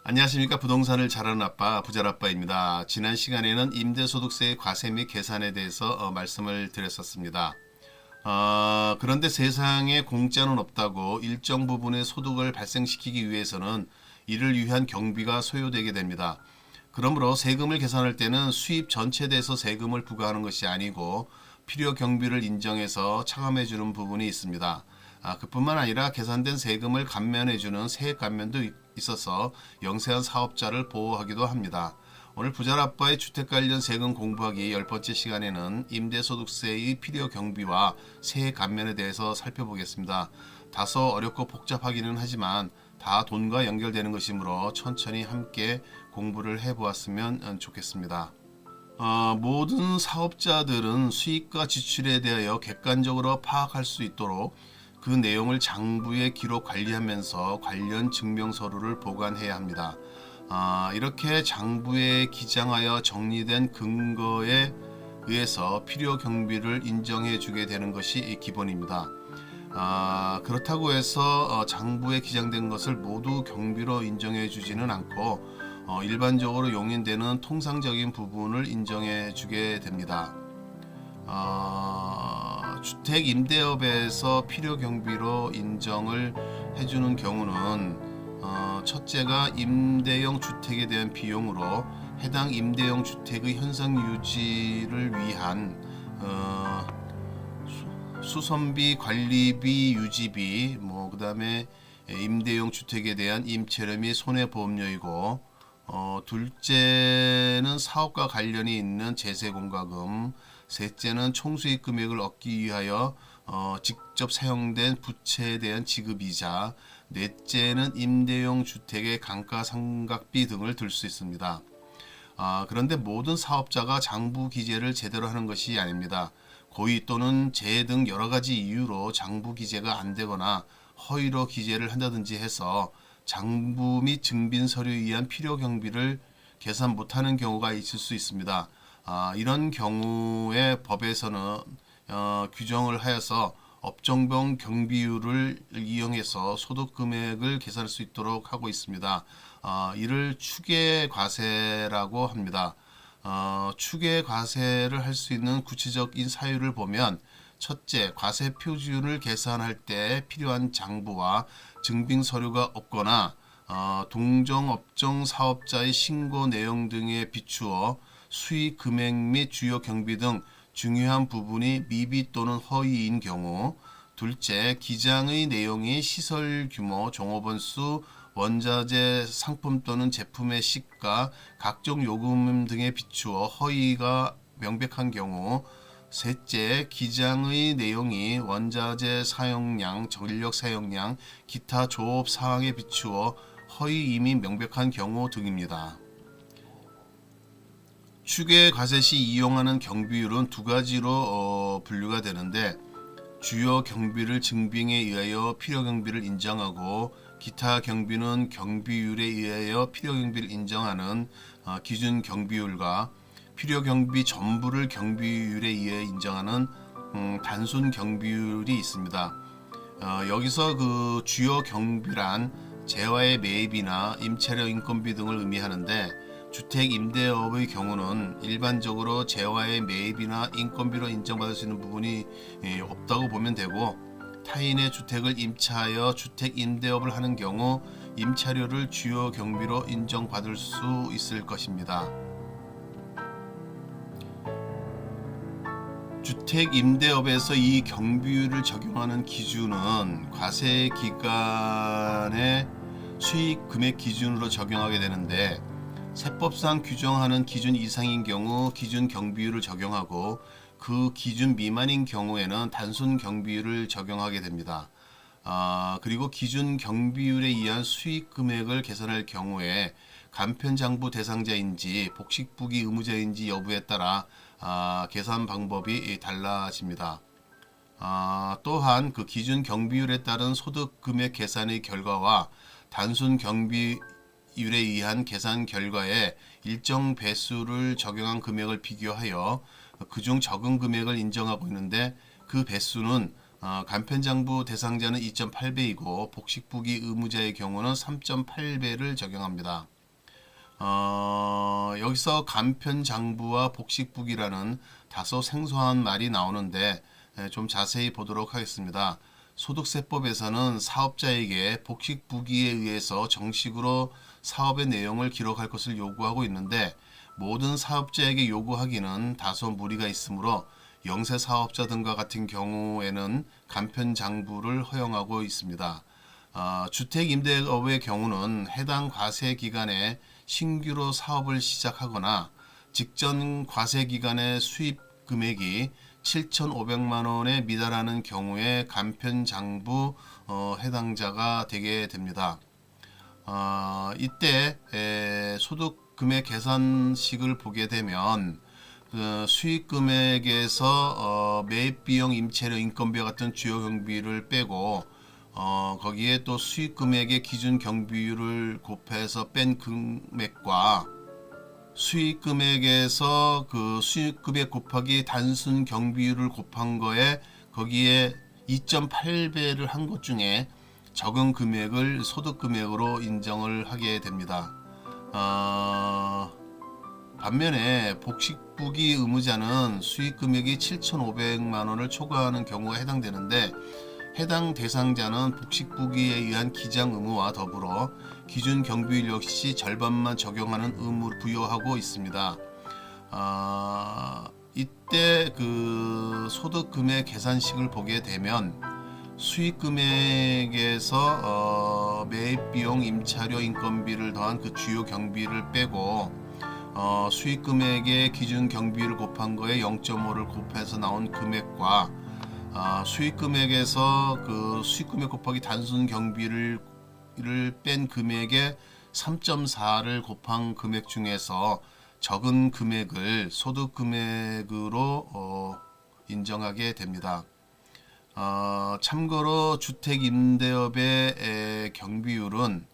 안녕하십니까. 부동산을 잘하는 아빠 부자라빠입니다. 지난 시간에는 임대소득세의 과세 및 계산에 대해서 말씀을 드렸었습니다. 그런데 세상에 공짜는 없다고 일정 부분의 소득을 발생시키기 위해서는 이를 위한 경비가 소요되게 됩니다. 그러므로 세금을 계산할 때는 수입 전체에 대해서 세금을 부과하는 것이 아니고 필요 경비를 인정해서 차감해 주는 부분이 있습니다. 그뿐만 아니라 계산된 세금을 감면해주는 세액 감면도 있어서 영세한 사업자를 보호하기도 합니다. 오늘 부자라빠의 주택 관련 세금 공부하기 10번째 시간에는 임대소득세의 필요 경비와 세액 감면에 대해서 살펴보겠습니다. 다소 어렵고 복잡하기는 하지만 다 돈과 연결되는 것이므로 천천히 함께 공부를 해보았으면 좋겠습니다. 모든 사업자들은 수익과 지출에 대하여 객관적으로 파악할 수 있도록 그 내용을 장부에 기록 관리하면서 관련 증명서류를 보관해야 합니다. 이렇게 장부에 기장하여 정리된 근거에 의해서 필요 경비를 인정해 주게 되는 것이 기본입니다. 그렇다고 해서 장부에 기장된 것을 모두 경비로 인정해 주지는 않고 일반적으로 용인되는 통상적인 부분을 인정해 주게 됩니다. 주택 임대업에서 필요 경비로 인정을 해주는 경우는 첫째가 임대용 주택에 대한 비용으로 해당 임대용 주택의 현상 유지를 위한 수선비, 관리비, 유지비, 그 다음에 임대용 주택에 대한 임차료 및 손해보험료이고, 둘째는 사업과 관련이 있는 제세공과금, 셋째는 총수익 금액을 얻기 위하여 직접 사용된 부채에 대한 지급이자, 넷째는 임대용 주택의 감가상각비 등을 들 수 있습니다. 그런데 모든 사업자가 장부 기재를 제대로 하는 것이 아닙니다. 고의 또는 재해 등 여러 가지 이유로 장부 기재가 안 되거나 허위로 기재를 한다든지 해서 장부 및 증빙 서류에 의한 필요 경비를 계산 못하는 경우가 있을 수 있습니다. 이런 경우에 법에서는 규정을 하여서 업종별 경비율을 이용해서 소득 금액을 계산할 수 있도록 하고 있습니다. 이를 추계과세라고 합니다. 추계과세를 할 수 있는 구체적인 사유를 보면, 첫째, 과세 표준을 계산할 때 필요한 장부와 증빙 서류가 없거나 동종 업종 사업자의 신고 내용 등에 비추어 수익 금액 및 주요 경비 등 중요한 부분이 미비 또는 허위인 경우, 둘째, 기장의 내용이 시설 규모, 종업원 수, 원자재 상품 또는 제품의 시가, 각종 요금 등에 비추어 허위가 명백한 경우, 셋째, 기장의 내용이 원자재 사용량, 전력 사용량, 기타 조업 사항에 비추어 허위임이 명백한 경우 등입니다. 추계과세 시 이용하는 경비율은 두 가지로 분류가 되는데, 주요 경비를 증빙에 의하여 필요 경비를 인정하고, 기타 경비는 경비율에 의하여 필요 경비를 인정하는 기준 경비율과 필요 경비 전부를 경비율에 의해 인정하는 단순 경비율이 있습니다. 여기서 그 주요 경비란 재화의 매입이나 임차료 인건비 등을 의미하는데, 주택 임대업의 경우는 일반적으로 재화의 매입이나 인건비로 인정받을 수 있는 부분이 없다고 보면 되고, 타인의 주택을 임차하여 주택 임대업을 하는 경우 임차료를 주요 경비로 인정받을 수 있을 것입니다. 주택 임대업에서 이 경비율을 적용하는 기준은 과세 기간의 수익 금액 기준으로 적용하게 되는데, 세법상 규정하는 기준 이상인 경우 기준 경비율을 적용하고, 그 기준 미만인 경우에는 단순 경비율을 적용하게 됩니다. 그리고 기준 경비율에 의한 수익 금액을 계산할 경우에 간편장부 대상자인지 복식부기 의무자인지 여부에 따라 계산 방법이 달라집니다. 또한 그 기준 경비율에 따른 소득 금액 계산의 결과와 단순 경비율에 의한 계산 결과에 일정 배수를 적용한 금액을 비교하여 그중 적은 금액을 인정하고 있는데, 그 배수는 간편장부 대상자는 2.8배이고 복식부기 의무자의 경우는 3.8배를 적용합니다. 여기서 간편장부와 복식부기라는 다소 생소한 말이 나오는데 좀 자세히 보도록 하겠습니다. 소득세법에서는 사업자에게 복식부기에 의해서 정식으로 사업의 내용을 기록할 것을 요구하고 있는데 모든 사업자에게 요구하기는 다소 무리가 있으므로 영세사업자 등과 같은 경우에는 간편장부를 허용하고 있습니다. 주택임대업의 경우는 해당 과세기간에 신규로 사업을 시작하거나 직전 과세기간의 수입 금액이 7,500만 원에 미달하는 경우에 간편장부 해당자가 되게 됩니다. 이때 소득금액 계산식을 보게 되면 수익 금액에서 매입비용, 임차료, 인건비와 같은 주요 경비를 빼고 거기에 또 수익 금액의 기준 경비율을 곱해서 뺀 금액과 수익 금액에서 그 수익 금액 곱하기 단순 경비율을 곱한 거에 거기에 2.8배를 한 것 중에 적은 금액을 소득 금액으로 인정을 하게 됩니다. 반면에 복식부기 의무자는 수익 금액이 7,500만 원을 초과하는 경우가 해당되는데 해당 대상자는 복식부기에 의한 기장 의무와 더불어 기준 경비율 역시 절반만 적용하는 의무를 부여하고 있습니다. 이때 그 소득 금액 계산식을 보게 되면 수익 금액에서 매입 비용, 임차료, 인건비를 더한 그 주요 경비를 빼고 수익 금액의 기준 경비를 곱한 거에 0.5를 곱해서 나온 금액과 수익 금액에서 그 수익 금액 곱하기 단순 경비를 뺀 금액에 3.4를 곱한 금액 중에서 적은 금액을 소득 금액으로 인정하게 됩니다. 참고로 주택임대업의 경비율은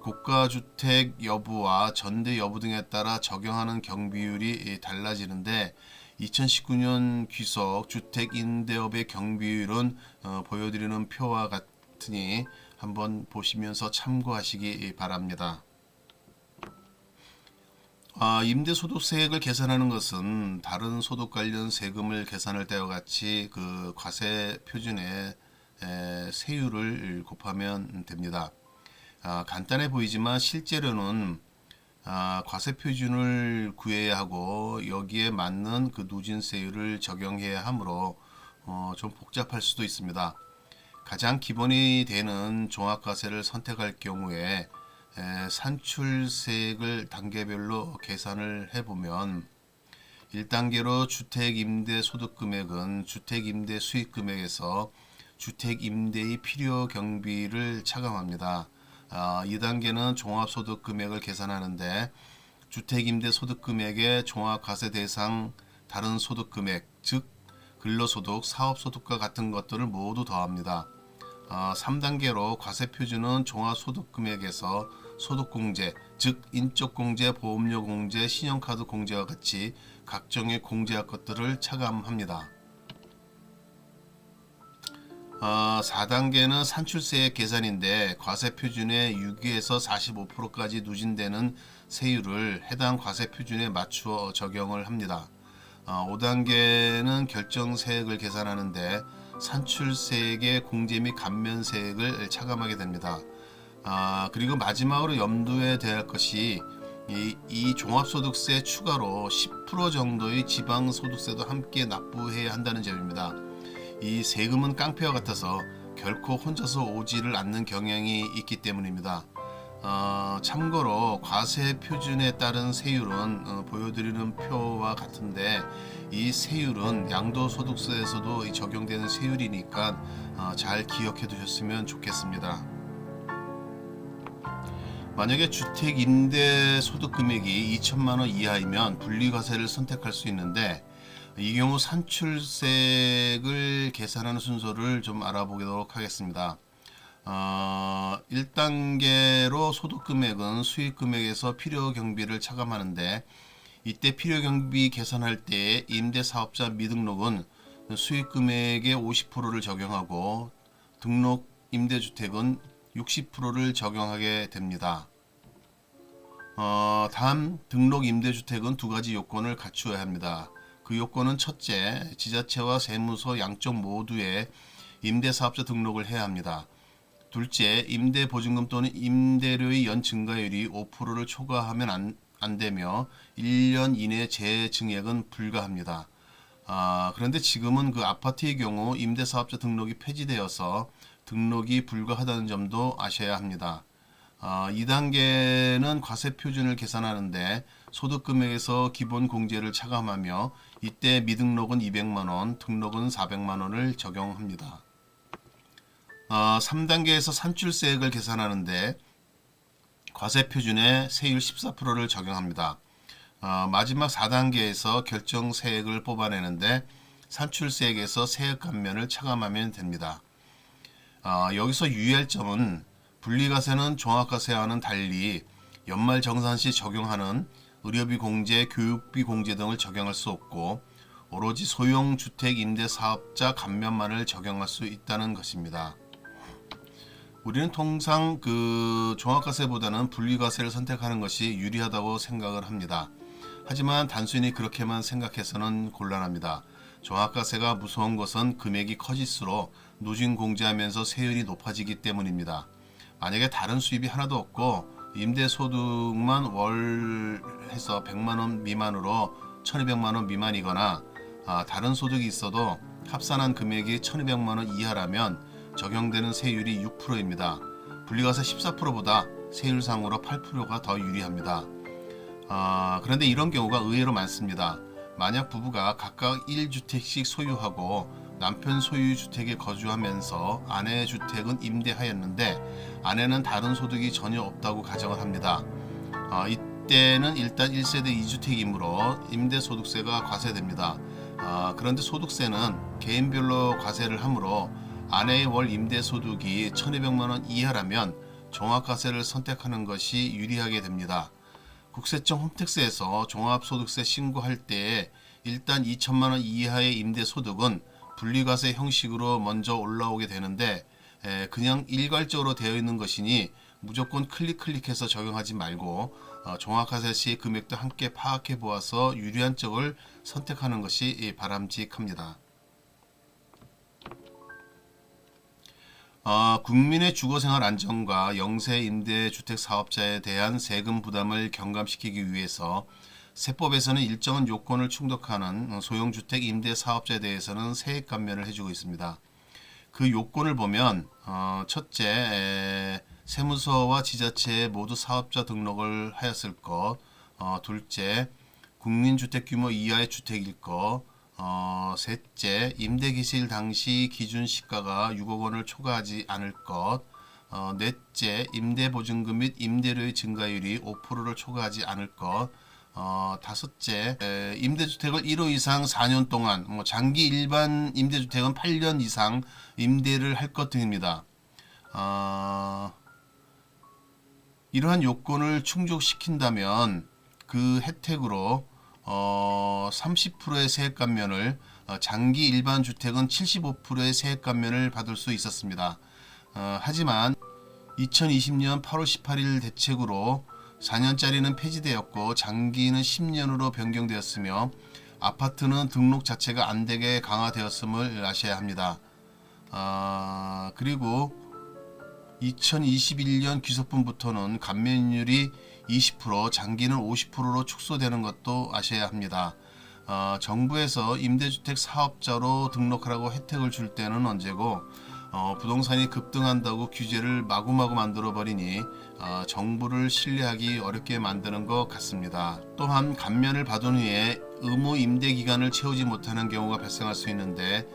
고가주택 여부와 전대 여부 등에 따라 적용하는 경비율이 달라지는데 2019년 귀속 주택임대업의 경비율은 보여드리는 표와 같으니 한번 보시면서 참고하시기 바랍니다. 임대소득세액을 계산하는 것은 다른 소득 관련 세금을 계산할 때와 같이 그 과세 표준의 세율을 곱하면 됩니다. 간단해 보이지만 실제로는 과세 표준을 구해야 하고 여기에 맞는 그 누진세율을 적용해야 하므로 좀 복잡할 수도 있습니다. 가장 기본이 되는 종합과세를 선택할 경우에 산출세액을 단계별로 계산을 해보면 1단계로 주택임대 소득금액은 주택임대 수익금액에서 주택임대의 필요 경비를 차감합니다. 2단계는 종합소득금액을 계산하는데 주택임대 소득금액에 종합과세 대상 다른 소득금액, 즉 근로소득, 사업소득과 같은 것들을 모두 더합니다. 3단계로 과세표준은 종합소득금액에서 소득공제, 즉 인적공제, 보험료공제, 신용카드공제와 같이 각종의 공제할 것들을 차감합니다. 4단계는 산출세액 계산인데 과세표준의 6에서 45%까지 누진되는 세율을 해당 과세표준에 맞추어 적용을 합니다. 5단계는 결정세액을 계산하는데 산출세액의 공제 및 감면세액을 차감하게 됩니다. 그리고 마지막으로 염두에 대야 할 것이 이 종합소득세 추가로 10% 정도의 지방소득세도 함께 납부해야 한다는 점입니다. 이 세금은 깡패와 같아서 결코 혼자서 오지를 않는 경향이 있기 때문입니다. 참고로 과세 표준에 따른 세율은 보여드리는 표와 같은데 이 세율은 양도소득세에서도 적용되는 세율이니까 잘 기억해 두셨으면 좋겠습니다. 만약에 주택 임대 소득 금액이 2천만 원 이하이면 분리과세를 선택할 수 있는데 이 경우 산출세액을 계산하는 순서를 좀 알아보도록 하겠습니다. 1단계로 소득금액은 수익금액에서 필요경비를 차감하는데 이때 필요경비 계산할 때 임대사업자 미등록은 수익금액의 50%를 적용하고 등록 임대주택은 60%를 적용하게 됩니다. 다음 등록 임대주택은 두 가지 요건을 갖추어야 합니다. 그 요건은 첫째, 지자체와 세무서 양쪽 모두에 임대사업자 등록을 해야 합니다. 둘째, 임대보증금 또는 임대료의 연 증가율이 5%를 초과하면 안 되며 1년 이내 재증액은 불가합니다. 그런데 지금은 그 아파트의 경우 임대사업자 등록이 폐지되어서 등록이 불가하다는 점도 아셔야 합니다. 2단계는 과세표준을 계산하는데 소득금액에서 기본공제를 차감하며 이때 미등록은 200만원, 등록은 400만원을 적용합니다. 3단계에서 산출세액을 계산하는데 과세표준에 세율 14%를 적용합니다. 마지막 4단계에서 결정세액을 뽑아내는데 산출세액에서 세액 감면을 차감하면 됩니다. 여기서 유의할 점은 분리과세는 종합과세와는 달리 연말정산시 적용하는 의료비 공제, 교육비 공제 등을 적용할 수 없고 오로지 소형주택 임대사업자 감면만을 적용할 수 있다는 것입니다. 우리는 통상 그 종합과세보다는 분리과세를 선택하는 것이 유리하다고 생각을 합니다. 하지만 단순히 그렇게만 생각해서는 곤란합니다. 종합과세가 무서운 것은 금액이 커질수록 누진공제하면서 세율이 높아지기 때문입니다. 만약에 다른 수입이 하나도 없고 임대소득만 월 해서 100만원 미만으로 1200만원 미만이거나 다른 소득이 있어도 합산한 금액이 1200만원 이하라면 적용되는 세율이 6%입니다. 분리과세 14%보다 세율상으로 8%가 더 유리합니다. 그런데 이런 경우가 의외로 많습니다. 만약 부부가 각각 1주택씩 소유하고 남편 소유 주택에 거주하면서 아내의 주택은 임대하였는데 아내는 다른 소득이 전혀 없다고 가정을 합니다. 이때는 일단 1세대 2주택이므로 임대소득세가 과세됩니다. 그런데 소득세는 개인별로 과세를 하므로 아내의 월 임대소득이 1200만원 이하라면 종합과세를 선택하는 것이 유리하게 됩니다. 국세청 홈택스에서 종합소득세 신고할 때 일단 2천만원 이하의 임대소득은 분리과세 형식으로 먼저 올라오게 되는데 그냥 일괄적으로 되어 있는 것이니 무조건 클릭해서 적용하지 말고 종합과세 시 금액도 함께 파악해 보아서 유리한 쪽을 선택하는 것이 바람직합니다. 국민의 주거생활 안정과 영세 임대주택 사업자에 대한 세금 부담을 경감시키기 위해서 세법에서는 일정한 요건을 충족하는 소형주택 임대 사업자에 대해서는 세액 감면을 해주고 있습니다. 그 요건을 보면 첫째, 세무서와 지자체에 모두 사업자 등록을 하였을 것, 둘째, 국민주택 규모 이하의 주택일 것, 셋째, 임대 개시일 당시 기준 시가가 6억 원을 초과하지 않을 것, 넷째, 임대보증금 및 임대료의 증가율이 5%를 초과하지 않을 것, 다섯째, 임대주택을 1호 이상 4년 동안, 장기 일반 임대주택은 8년 이상 임대를 할 것 등입니다. 이러한 요건을 충족시킨다면 그 혜택으로 30%의 세액 감면을, 장기 일반 주택은 75%의 세액 감면을 받을 수 있었습니다. 하지만 2020년 8월 18일 대책으로 4년짜리는 폐지되었고 장기는 10년으로 변경되었으며 아파트는 등록 자체가 안되게 강화되었음을 아셔야 합니다. 그리고 2021년 귀속분부터는 감면율이 20%, 장기는 50%로 축소되는 것도 아셔야 합니다. 정부에서 임대주택 사업자로 등록하라고 혜택을 줄 때는 언제고 부동산이 급등한다고 규제를 마구마구 만들어버리니 정부를 신뢰하기 어렵게 만드는 것 같습니다. 또한 감면을 받은 후에 의무 임대 기간을 채우지 못하는 경우가 발생할 수 있는데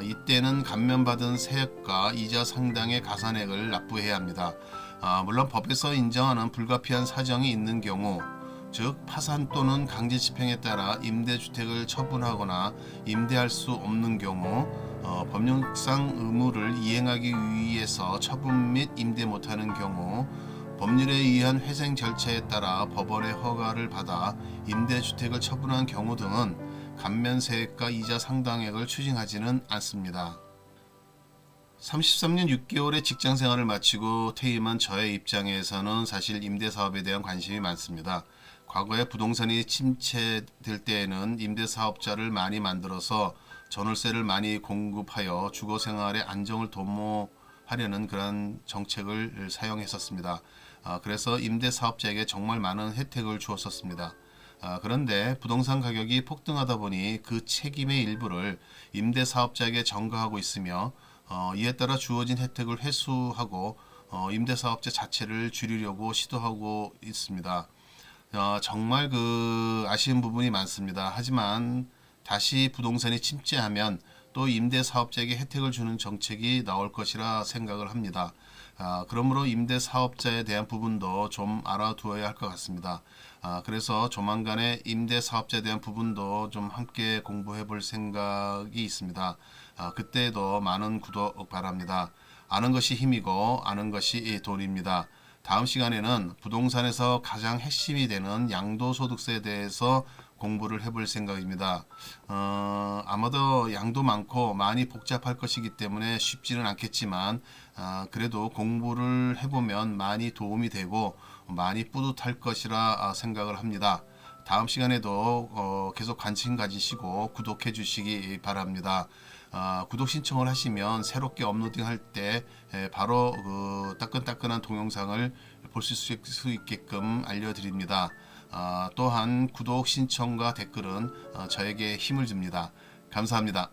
이때는 감면받은 세액과 이자 상당의 가산액을 납부해야 합니다. 물론 법에서 인정하는 불가피한 사정이 있는 경우, 즉 파산 또는 강제 집행에 따라 임대주택을 처분하거나 임대할 수 없는 경우, 법률상 의무를 이행하기 위해서 처분 및 임대 못하는 경우, 법률에 의한 회생 절차에 따라 법원의 허가를 받아 임대주택을 처분한 경우 등은 감면세액과 이자 상당액을 추징하지는 않습니다. 33년 6개월의 직장 생활을 마치고 퇴임한 저의 입장에서는 사실 임대 사업에 대한 관심이 많습니다. 과거에 부동산이 침체될 때에는 임대 사업자를 많이 만들어서 전월세를 많이 공급하여 주거 생활의 안정을 도모하려는 그런 정책을 사용했었습니다. 그래서 임대 사업자에게 정말 많은 혜택을 주었었습니다. 그런데 부동산 가격이 폭등하다 보니 그 책임의 일부를 임대 사업자에게 전가하고 있으며 이에 따라 주어진 혜택을 회수하고 임대사업자 자체를 줄이려고 시도하고 있습니다. 정말 아쉬운 부분이 많습니다. 하지만 다시 부동산이 침체하면 또 임대사업자에게 혜택을 주는 정책이 나올 것이라 생각을 합니다. 그러므로 임대사업자에 대한 부분도 좀 알아두어야 할 것 같습니다. 그래서 조만간에 임대사업자에 대한 부분도 좀 함께 공부해 볼 생각이 있습니다. 그때도 많은 구독 바랍니다. 아는 것이 힘이고 아는 것이 돈입니다. 다음 시간에는 부동산에서 가장 핵심이 되는 양도소득세에 대해서 공부를 해볼 생각입니다. 아마도 양도 많고 많이 복잡할 것이기 때문에 쉽지는 않겠지만 그래도 공부를 해보면 많이 도움이 되고 많이 뿌듯할 것이라 생각을 합니다. 다음 시간에도 계속 관심 가지시고 구독해 주시기 바랍니다. 구독 신청을 하시면 새롭게 업로딩 할 때 바로 따끈따끈한 동영상을 보실 수 있게끔 알려드립니다. 또한 구독 신청과 댓글은 저에게 힘을 줍니다. 감사합니다.